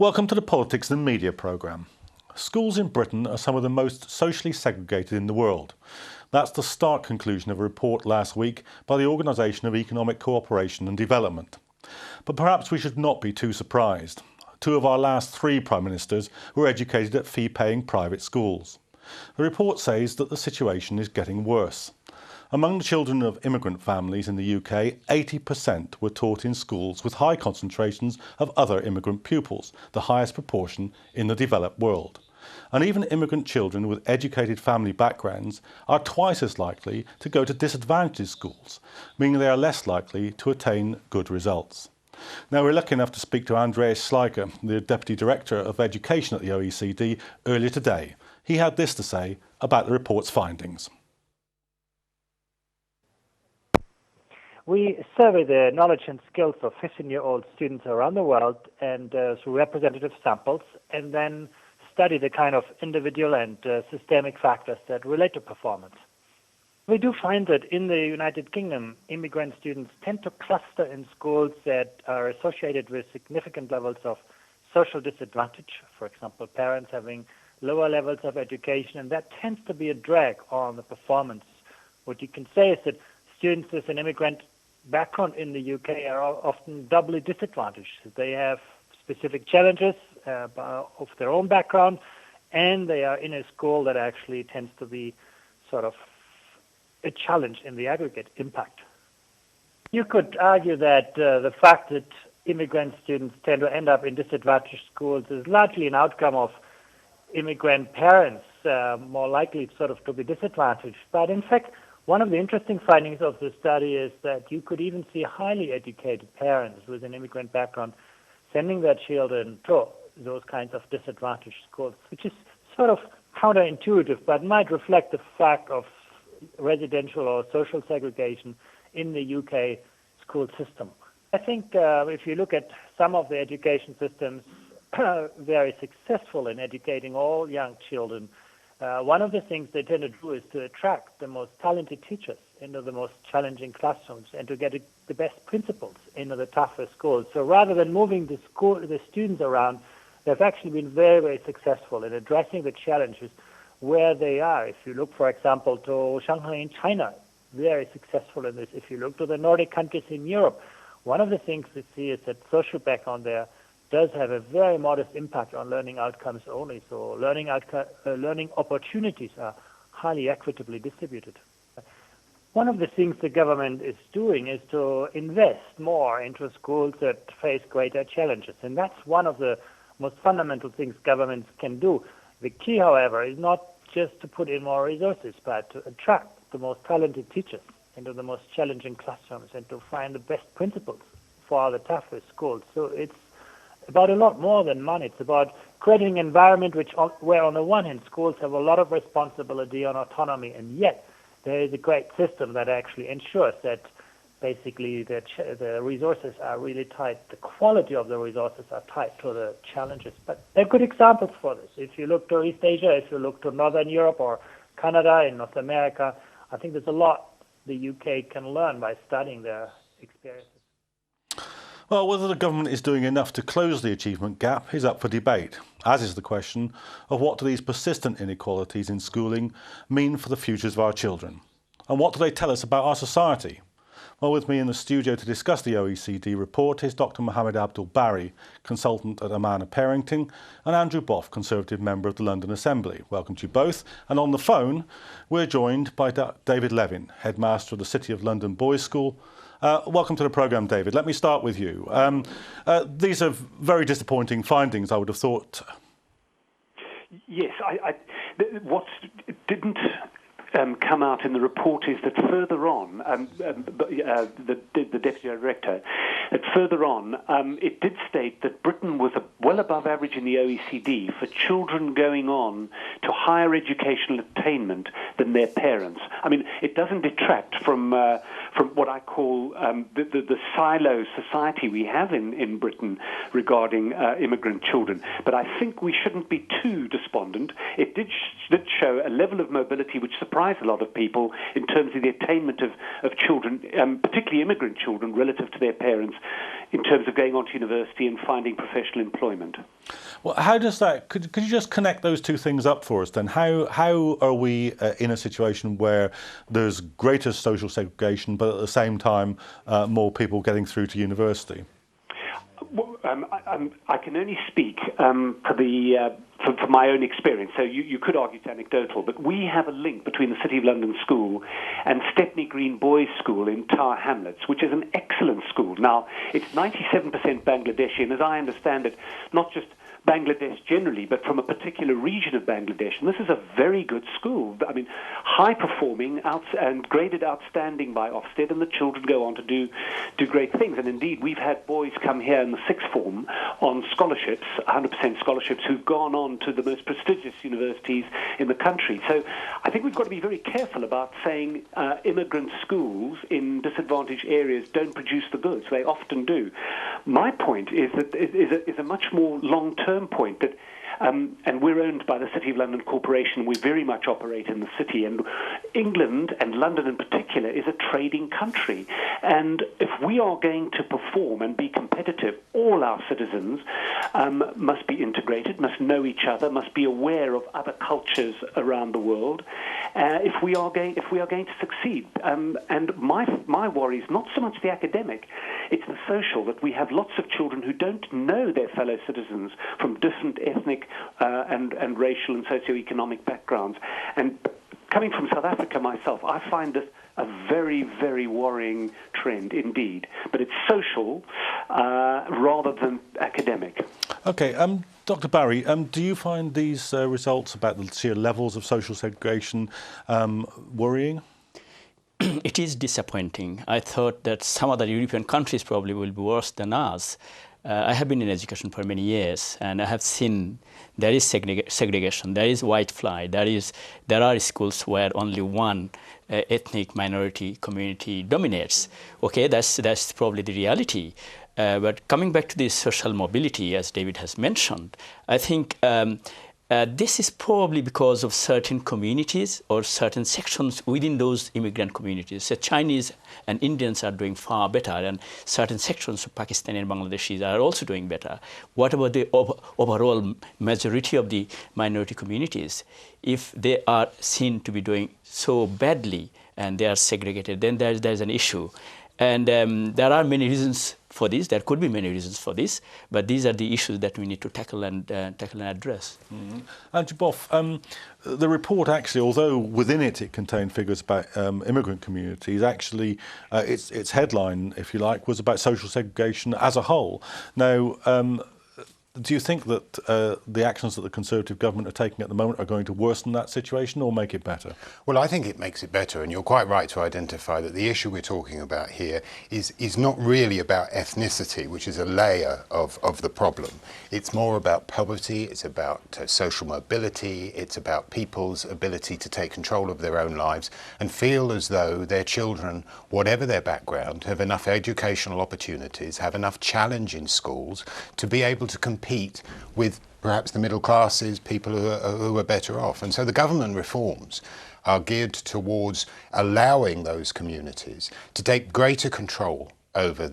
Welcome to the Politics and Media programme. Schools in Britain are some of the most socially segregated in the world. That's the stark conclusion of a report last week by the Organisation of Economic Cooperation and Development. But perhaps we should not be too surprised. Two of our last three Prime Ministers were educated at fee-paying private schools. The report says that the situation is getting worse. Among the children of immigrant families in the UK, 80% were taught in schools with high concentrations of other immigrant pupils, the highest proportion in the developed world. And even immigrant children with educated family backgrounds are twice as likely to go to disadvantaged schools, meaning they are less likely to attain good results. Now, we're lucky enough to speak to Andreas Schleicher, the Deputy Director of Education at the OECD, earlier today. He had this to say about the report's findings. We survey the knowledge and skills of 15-year-old students around the world and through representative samples, and then study the kind of individual and systemic factors that relate to performance. We do find that in the United Kingdom, immigrant students tend to cluster in schools that are associated with significant levels of social disadvantage, for example, parents having lower levels of education, and that tends to be a drag on the performance. What you can say is that students with an immigrant background in the UK are often doubly disadvantaged. They have specific challenges of their own background, and they are in a school that actually tends to be sort of a challenge in the aggregate impact. You could argue that the fact that immigrant students tend to end up in disadvantaged schools is largely an outcome of immigrant parents more likely sort of to be disadvantaged. But in fact, one of the interesting findings of the study is that you could even see highly educated parents with an immigrant background sending their children to those kinds of disadvantaged schools, which is sort of counterintuitive, but might reflect the fact of residential or social segregation in the UK school system. I think if you look at some of the education systems very successful in educating all young children, one of the things they tend to do is to attract the most talented teachers into the most challenging classrooms and to get the best principals into the toughest schools. So rather than moving the students around, they've actually been very, very successful in addressing the challenges where they are. If you look, for example, to Shanghai in China, very successful in this. If you look to the Nordic countries in Europe, one of the things we see is that social background there does have a very modest impact on learning outcomes only. So learning opportunities are highly equitably distributed. One of the things the government is doing is to invest more into schools that face greater challenges. And that's one of the most fundamental things governments can do. The key, however, is not just to put in more resources, but to attract the most talented teachers into the most challenging classrooms and to find the best principals for the toughest schools. So it's about a lot more than money. It's about creating an environment where on the one hand schools have a lot of responsibility and autonomy, and yet there is a great system that actually ensures that basically the resources are really tied, the quality of the resources are tied to the challenges. But there are good examples for this. If you look to East Asia, if you look to Northern Europe or Canada and North America, I think there's a lot the UK can learn by studying their experiences. Well, whether the government is doing enough to close the achievement gap is up for debate, as is the question of what do these persistent inequalities in schooling mean for the futures of our children? And what do they tell us about our society? Well, with me in the studio to discuss the OECD report is Dr. Mohammed Abdul Barry, consultant at Amana Parenting, and Andrew Boff, Conservative member of the London Assembly. Welcome to you both. And on the phone, we're joined by David Levin, headmaster of the City of London Boys' School. Welcome to the programme, David. Let me start with you. These are very disappointing findings, I would have thought. Yes, what didn't come out in the report is that further on, the Deputy Director, that further on, it did state that Britain was well above average in the OECD for children going on to higher educational attainment than their parents. I mean, it doesn't detract from what I call the silo society we have in Britain regarding immigrant children. But I think we shouldn't be too despondent. It did show a level of mobility which surprised a lot of people in terms of the attainment of children, particularly immigrant children, relative to their parents, in terms of going on to university and finding professional employment. Well, how does that? Could you just connect those two things up for us then? How are we in a situation where there's greater social segregation, but at the same time more people getting through to university? Well, I can only speak for my own experience, so you could argue it's anecdotal, but we have a link between the City of London School and Stepney Green Boys School in Tower Hamlets, which is an excellent school. Now, it's 97% Bangladeshi, and as I understand it, not just Bangladesh generally, but from a particular region of Bangladesh. And this is a very good school. I mean, high-performing and graded outstanding by Ofsted, and the children go on to do great things. And indeed, we've had boys come here in the sixth form on scholarships, 100% scholarships, who've gone on to the most prestigious universities in the country. So I think we've got to be very careful about saying immigrant schools in disadvantaged areas don't produce the goods. They often do. My point is that is a much more long-term point that, and we're owned by the City of London Corporation. We very much operate in the city, and England, and London in particular, is a trading country. And if we are going to perform and be competitive, all our citizens must be integrated, must know each other, must be aware of other cultures around the world. If we are going to succeed, and my worry is not so much the academic, it's the social, that we have lots of children who don't know their fellow citizens from different ethnic and racial and socioeconomic backgrounds. And coming from South Africa myself, I find this a very, very worrying trend indeed. But it's social rather than academic. Okay, Dr. Barry, do you find these results about the sheer levels of social segregation worrying? It is disappointing. I thought that some other European countries probably will be worse than us. I have been in education for many years, and I have seen there is segregation, there is white flight, there are schools where only one ethnic minority community dominates. Okay, that's probably the reality. But coming back to the social mobility, as David has mentioned, I think this is probably because of certain communities or certain sections within those immigrant communities. So Chinese and Indians are doing far better, and certain sections of Pakistani and Bangladeshis are also doing better. What about the overall majority of the minority communities? If they are seen to be doing so badly and they are segregated, then there's an issue. And there are many reasons for this. There could be many reasons for this, but these are the issues that we need to tackle and address. Mm-hmm. Andrew Boff, the report actually, although within it contained figures about immigrant communities, actually its headline, if you like, was about social segregation as a whole. Now, do you think that the actions that the Conservative government are taking at the moment are going to worsen that situation or make it better? Well, I think it makes it better, and you're quite right to identify that the issue we're talking about here is not really about ethnicity, which is a layer of the problem. It's more about poverty, it's about social mobility, it's about people's ability to take control of their own lives and feel as though their children, whatever their background, have enough educational opportunities, have enough challenge in schools to be able to compete with perhaps the middle classes, people who are better off. And so the government reforms are geared towards allowing those communities to take greater control over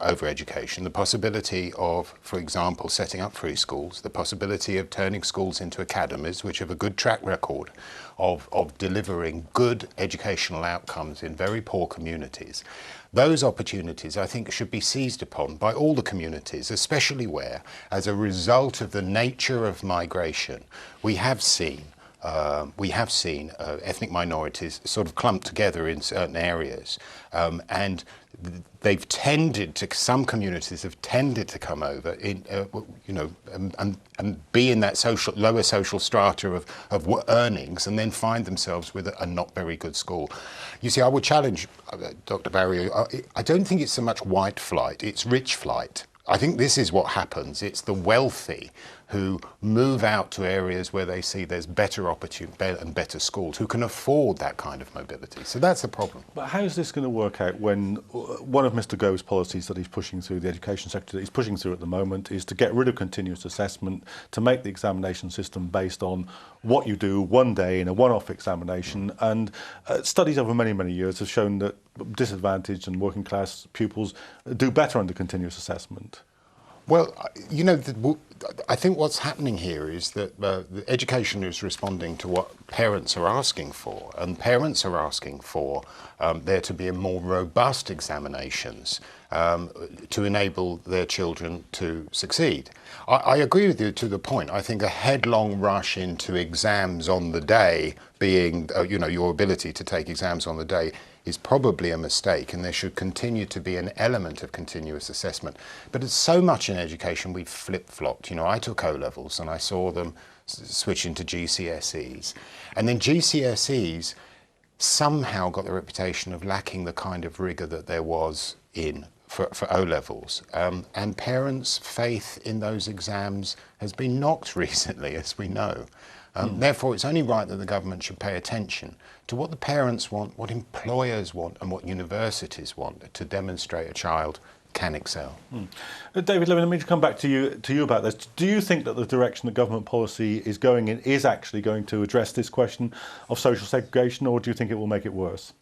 over education, the possibility of, for example, setting up free schools, the possibility of turning schools into academies, which have a good track record of delivering good educational outcomes in very poor communities. Those opportunities, I think, should be seized upon by all the communities, especially where, as a result of the nature of migration, we have seen ethnic minorities sort of clumped together in certain areas, and they've tended to, some communities have tended to come over in, and be in that lower social strata of earnings, and then find themselves with a not very good school. You see, I would challenge Dr. Barry. I don't think it's so much white flight; it's rich flight. I think this is what happens. It's the wealthy who move out to areas where they see there's better opportunity and better schools, who can afford that kind of mobility. So that's the problem. But how is this going to work out when one of Mr Gove's policies that he's pushing through, the education sector that he's pushing through at the moment, is to get rid of continuous assessment, to make the examination system based on what you do one day in a one-off examination, and studies over many, many years have shown that disadvantaged and working class pupils do better under continuous assessment? Well, you know, I think what's happening here is that the education is responding to what parents are asking for, and parents are asking for there to be a more robust examinations to enable their children to succeed. I agree with you to the point. I think a headlong rush into exams on the day being, you know, your ability to take exams on the day is probably a mistake, and there should continue to be an element of continuous assessment. But it's so much in education we've flip-flopped. You know, I took O-levels and I saw them switch into GCSEs. And then GCSEs somehow got the reputation of lacking the kind of rigour that there was for O-levels. And parents' faith in those exams has been knocked recently, as we know. Therefore, it's only right that the government should pay attention to what the parents want, what employers want, and what universities want to demonstrate a child can excel. David, let me come back to you about this. Do you think that the direction that government policy is going in is actually going to address this question of social segregation, or do you think it will make it worse?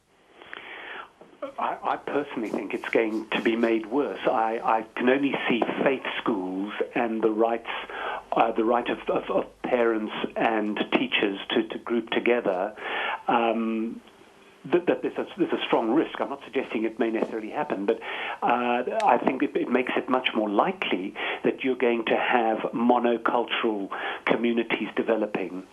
I personally think it's going to be made worse. I can only see faith schools and the right of parents and teachers to group together. That there's a strong risk. I'm not suggesting it may necessarily happen, but I think it makes it much more likely that you're going to have monocultural communities developing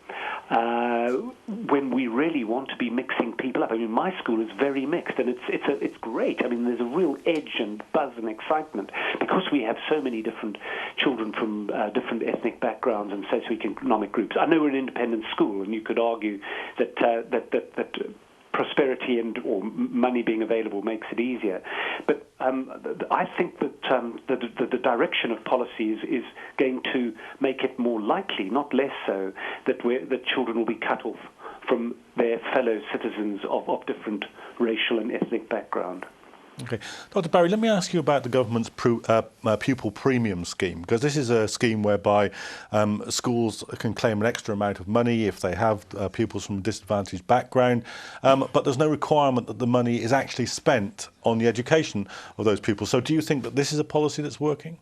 when we really want to be mixing people up. I mean, my school is very mixed, and it's great. I mean, there's a real edge and buzz and excitement because we have so many different children from different ethnic backgrounds and socioeconomic groups. I know we're an independent school, and you could argue that prosperity or money being available makes it easier. But I think that the direction of policy is going to make it more likely, not less so, that children will be cut off from their fellow citizens of different racial and ethnic background. Okay. Dr. Barry, let me ask you about the government's pupil premium scheme, because this is a scheme whereby schools can claim an extra amount of money if they have pupils from a disadvantaged background, but there's no requirement that the money is actually spent on the education of those pupils. So do you think that this is a policy that's working?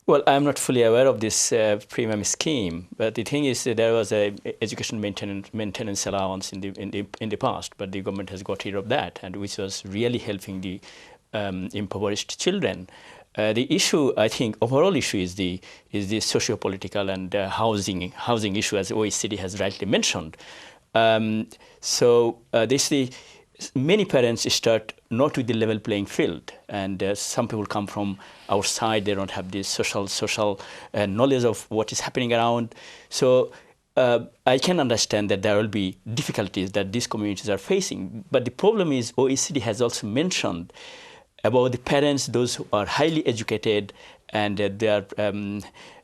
Well, I'm not fully aware of this premium scheme, but the thing is that there was a education maintenance allowance in the past, but the government has got rid of that, and which was really helping the impoverished children. The issue, I think, overall issue is the socio-political and housing issue, as OECD has rightly mentioned. Many parents start not with the level playing field, and some people come from outside. They don't have this social knowledge of what is happening around. So I can understand that there will be difficulties that these communities are facing. But the problem is OECD has also mentioned about the parents, those who are highly educated and they are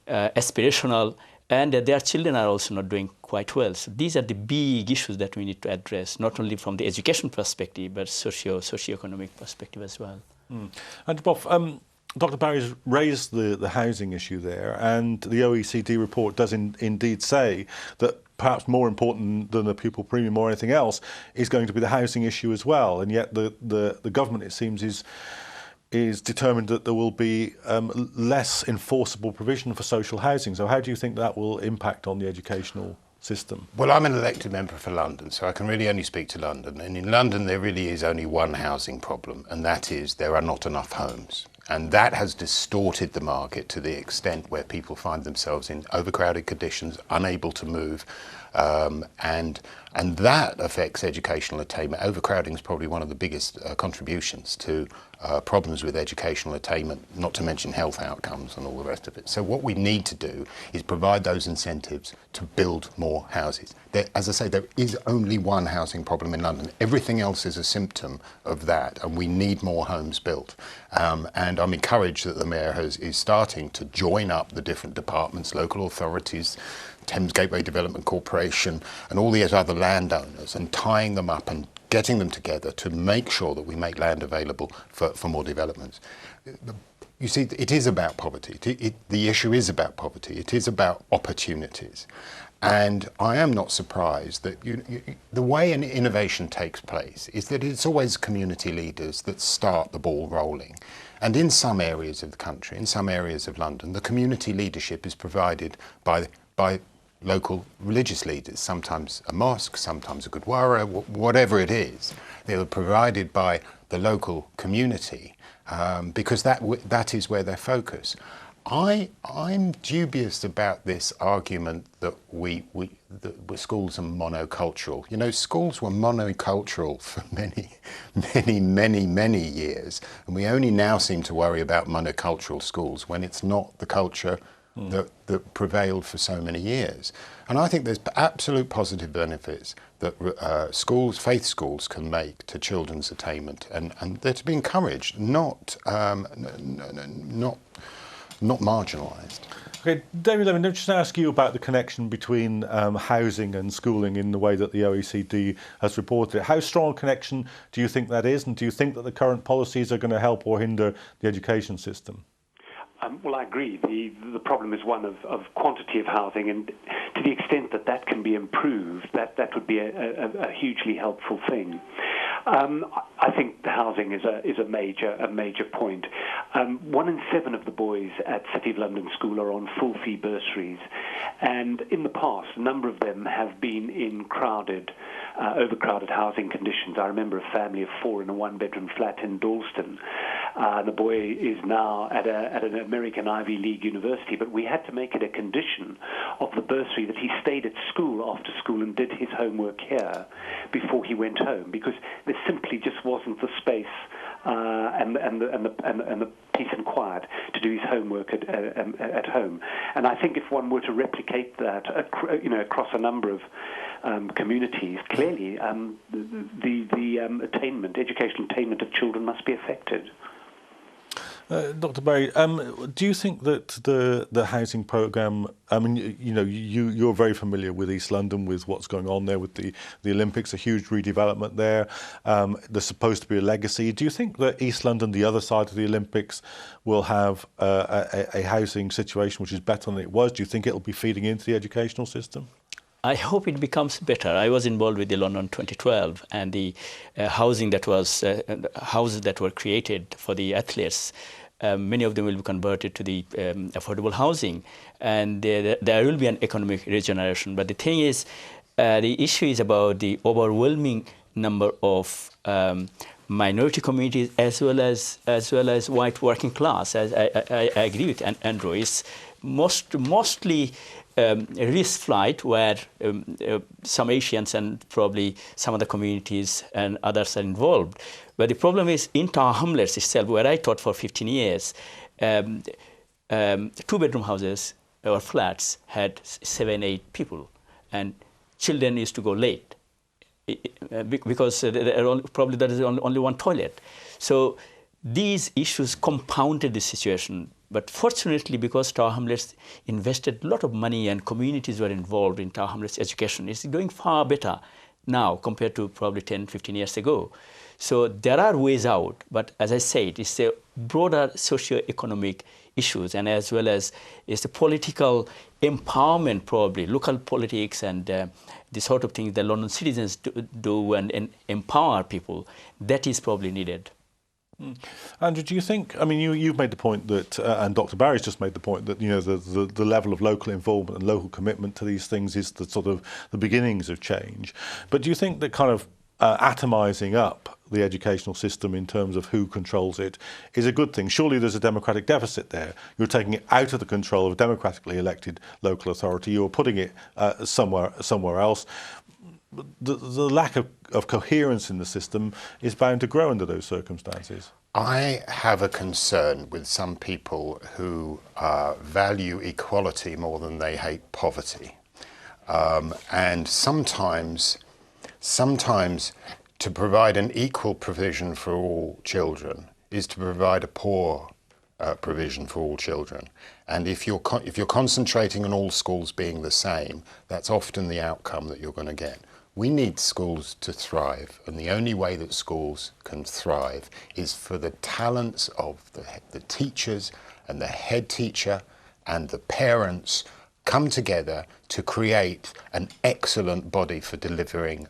aspirational, and their children are also not doing quite well. So these are the big issues that we need to address, not only from the education perspective, but socioeconomic perspective as well. And Bob, Dr. Barry's raised the housing issue there, and the OECD report does indeed say that perhaps more important than the pupil premium or anything else is going to be the housing issue as well. And yet the government, it seems, is determined that there will be less enforceable provision for social housing. So how do you think that will impact on the educational system? Well, I'm an elected member for London, so I can really only speak to London. And in London, there really is only one housing problem, and that is there are not enough homes. And that has distorted the market to the extent where people find themselves in overcrowded conditions, unable to move, and that affects educational attainment. Overcrowding is probably one of the biggest contributions to problems with educational attainment, not to mention health outcomes and all the rest of it. So what we need to do is provide those incentives to build more houses. As I say, there is only one housing problem in London. Everything else is a symptom of that, and we need more homes built. And I'm encouraged that the Mayor is starting to join up the different departments, local authorities, Thames Gateway Development Corporation, and all these other landowners, and tying them up and getting them together to make sure that we make land available for more developments. You see, it is about poverty. The issue is about poverty. It is about opportunities. And I am not surprised that the way an innovation takes place is that it's always community leaders that start the ball rolling. And in some areas of the country, in some areas of London, the community leadership is provided by local religious leaders, sometimes a mosque, sometimes a Gurdwara, whatever it is. They are provided by the local community because that is where they focus. I'm dubious about this argument that that schools are monocultural. You know, schools were monocultural for many years, and we only now seem to worry about monocultural schools when it's not the culture that prevailed for so many years. And I think there's absolute positive benefits that faith schools can make to children's attainment, and they're to be encouraged, not marginalised. Okay, David, let me just ask you about the connection between housing and schooling in the way that the OECD has reported it. How strong a connection do you think that is, and do you think that the current policies are going to help or hinder the education system? Well, I agree. The problem is one of quantity of housing, and to the extent that can be improved, that would be a hugely helpful thing. I think the housing is a major point. 1 in 7 of the boys at City of London School are on full fee bursaries, and in the past, a number of them have been in overcrowded housing conditions. I remember a family of 4 in a 1-bedroom flat in Dalston. The boy is now at an American Ivy League university, but we had to make it a condition of the bursary that he stayed at school after school and did his homework here before he went home, because there simply just wasn't the space and the peace and quiet to do his homework at home. And I think if one were to replicate that, across a number of communities, clearly the educational attainment of children must be affected. Dr. Barry, do you think that the housing programme, I mean, you're very familiar with East London, with what's going on there with the Olympics, a huge redevelopment there. There's supposed to be a legacy. Do you think that East London, the other side of the Olympics, will have a housing situation which is better than it was? Do you think it'll be feeding into the educational system? I hope it becomes better. I was involved with the London 2012, and the houses that were created for the athletes, many of them will be converted to the affordable housing, and there will be an economic regeneration. But the thing is, the issue is about the overwhelming number of minority communities as well as white working class. As I agree with Andrew, it's mostly risk flight, where some Asians and probably some other communities and others are involved. But the problem is in Tower Hamlets itself, where I taught for 15 years, 2-bedroom houses or flats had 7-8 people, and children used to go late because probably there is only one toilet. So these issues compounded the situation. But fortunately, because Tower Hamlets invested a lot of money and communities were involved in Tower Hamlets education, it's doing far better now compared to probably 10, 15 years ago. So there are ways out, but as I said, it's a broader socio-economic issues, and as well as it's the political empowerment, probably local politics and the sort of things that London citizens do and empower people, that is probably needed. Andrew, do you think, I mean, you've made the point that, and Dr. Barry's just made the point that, the level of local involvement and local commitment to these things is the sort of the beginnings of change. But do you think that kind of atomising up the educational system in terms of who controls it is a good thing? Surely there's a democratic deficit there. You're taking it out of the control of a democratically elected local authority. You're putting it somewhere else. The lack of coherence in the system is bound to grow under those circumstances. I have a concern with some people who value equality more than they hate poverty. And sometimes to provide an equal provision for all children is to provide a poor provision for all children. And if you're concentrating on all schools being the same, that's often the outcome that you're going to get. We need schools to thrive, and the only way that schools can thrive is for the talents of the teachers and the head teacher and the parents come together to create an excellent body for delivering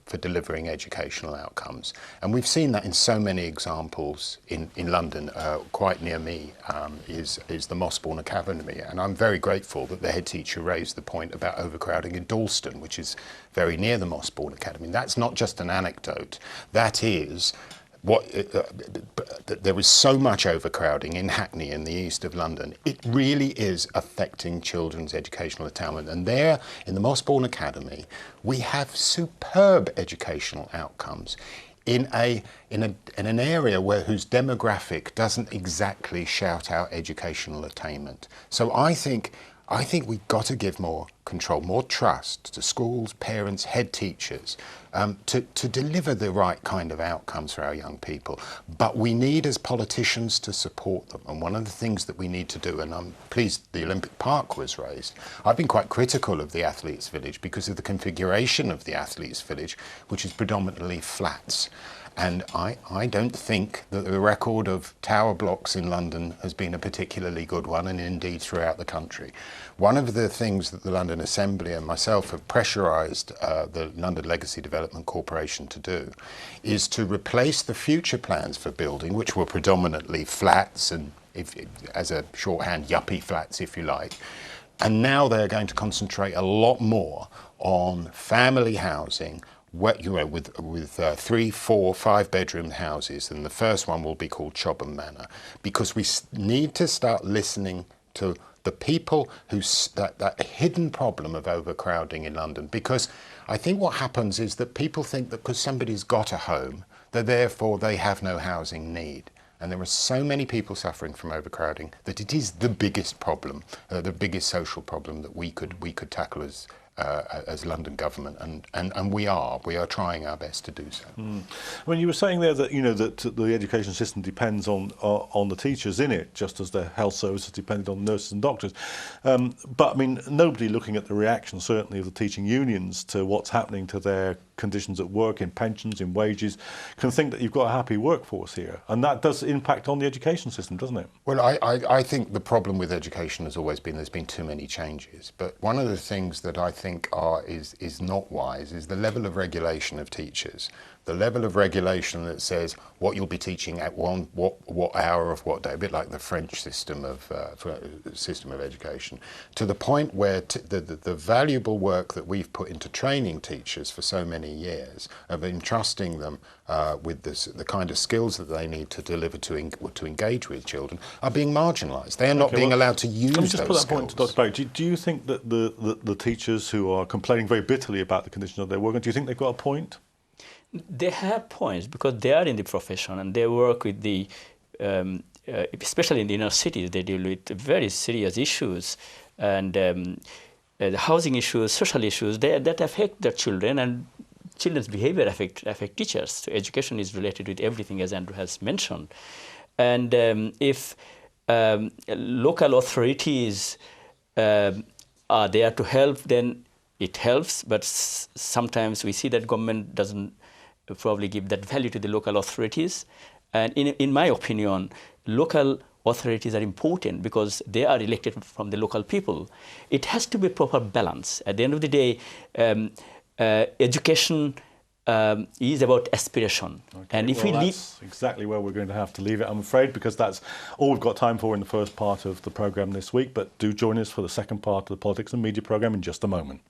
educational outcomes. And we've seen that in so many examples in London. Quite near me is the Mossbourne Academy, and I'm very grateful that the head teacher raised the point about overcrowding in Dalston, which is very near the Mossbourne Academy. That's not just an anecdote, that is there is so much overcrowding in Hackney in the east of London. It really is affecting children's educational attainment. And there, in the Mossbourne Academy, we have superb educational outcomes in an area whose demographic doesn't exactly shout out educational attainment. So I think we've got to give more control, more trust to schools, parents, head teachers to deliver the right kind of outcomes for our young people. But we need, as politicians, to support them. And one of the things that we need to do, and I'm pleased the Olympic Park was raised, I've been quite critical of the Athletes' Village because of the configuration of the Athletes' Village, which is predominantly flats. And I don't think that the record of tower blocks in London has been a particularly good one, and indeed throughout the country. One of the things that the London Assembly and myself have pressurised the London Legacy Development Corporation to do is to replace the future plans for building, which were predominantly flats and, as a shorthand, yuppie flats, if you like. And now they're going to concentrate a lot more on family housing, with 3, 4, 5 bedroom houses, and the first one will be called Chobham Manor, because we need to start listening to the people that hidden problem of overcrowding in London. Because I think what happens is that people think that because somebody's got a home, that therefore they have no housing need. And there are so many people suffering from overcrowding that it is the biggest problem, the biggest social problem that we could tackle as London government, and we are trying our best to do so. When you were saying there that that the education system depends on the teachers in it, just as the health services depended on nurses and doctors, but I mean, nobody looking at the reaction, certainly of the teaching unions, to what's happening to their conditions at work, in pensions, in wages, can think that you've got a happy workforce here, and that does impact on the education system, doesn't it? Well, I think the problem with education has always been there's been too many changes, but one of the things that I think is not wise is the level of regulation of teachers. The level of regulation that says what you'll be teaching at what hour of what day, a bit like the French system of education, to the point where the valuable work that we've put into training teachers for so many years, of entrusting them with the kind of skills that they need to deliver to engage with children, are being marginalised. They are not being allowed to use those skills. Let me just put that point to Dr. Barry. Do you think that the teachers who are complaining very bitterly about the conditions of their work, do you think they've got a point? They have points because they are in the profession and they work with the, especially in the inner cities, they deal with very serious issues and the housing issues, social issues that affect the children, and children's behavior affect teachers. So education is related with everything, as Andrew has mentioned. And if local authorities are there to help, then it helps, but sometimes we see that government doesn't probably give that value to the local authorities. And in my opinion, local authorities are important because they are elected from the local people. It has to be proper balance. At the end of the day, education is about aspiration. Okay, and if that's exactly where we're going to have to leave it, I'm afraid, because that's all we've got time for in the first part of the programme this week. But do join us for the second part of the Politics and Media programme in just a moment.